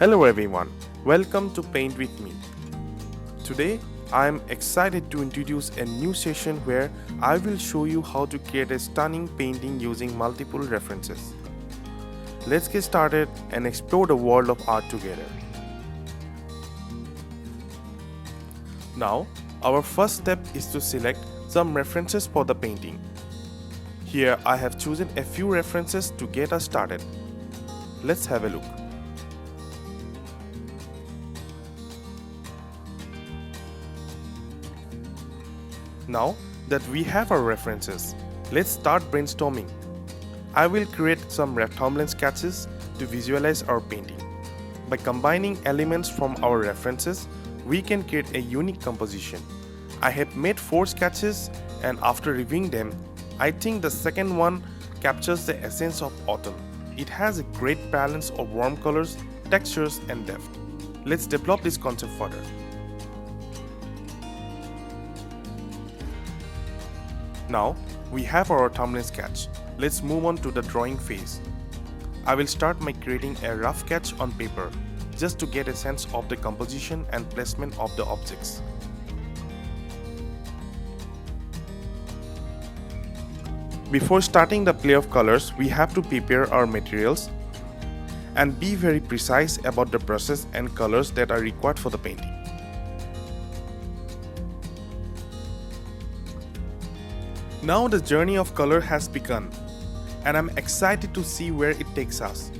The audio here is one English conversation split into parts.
Hello everyone, welcome to Paint with me. Today I am excited to introduce a new session where I will show you how to create a stunning painting using multiple references. Let's get started and explore the world of art together. Now, our first step is to select some references for the painting. Here I have chosen a few references to get us started. Let's have a look. Now that we have our references, let's start brainstorming. I will create some thumbnail sketches to visualize our painting. By combining elements from our references, we can create a unique composition. I have made 4 sketches, and after reviewing them, I think the second one captures the essence of autumn. It has a great balance of warm colors, textures and depth. Let's develop this concept further. Now we have our thumbnail sketch. Let's move on to the drawing phase. I will start by creating a rough sketch on paper just to get a sense of the composition and placement of the objects. Before starting the play of colors, we have to prepare our materials and be very precise about the brushes and colors that are required for the painting. Now the journey of color has begun, and I'm excited to see where it takes us.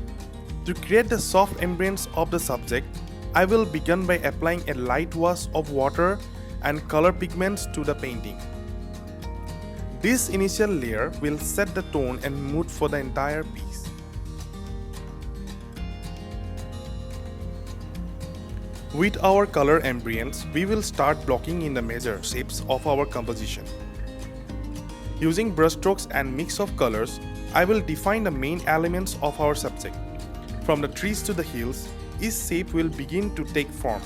To create the soft ambience of the subject, I will begin by applying a light wash of water and color pigments to the painting. This initial layer will set the tone and mood for the entire piece. With our color ambience, we will start blocking in the major shapes of our composition. Using brushstrokes and mix of colors, I will define the main elements of our subject. From the trees to the hills, each shape will begin to take form.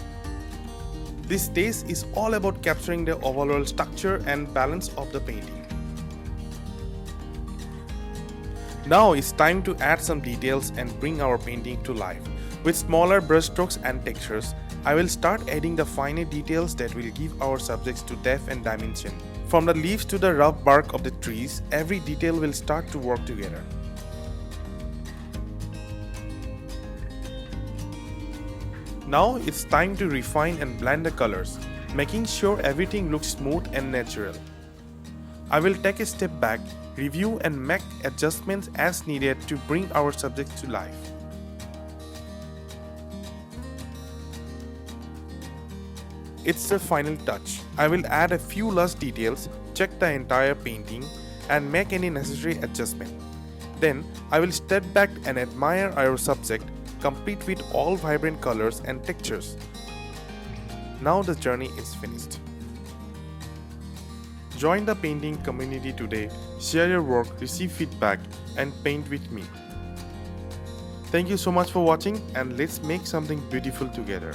This stage is all about capturing the overall structure and balance of the painting. Now it's time to add some details and bring our painting to life. With smaller brushstrokes and textures, I will start adding the finer details that will give our subjects to depth and dimension. From the leaves to the rough bark of the trees, every detail will start to work together. Now it's time to refine and blend the colors, making sure everything looks smooth and natural. I will take a step back, review and make adjustments as needed to bring our subjects to life. It's the final touch. I will add a few last details, check the entire painting and make any necessary adjustment. Then I will step back and admire our subject, complete with all vibrant colors and textures. Now the journey is finished. Join the painting community today, share your work, receive feedback and paint with me. Thank you so much for watching, and let's make something beautiful together.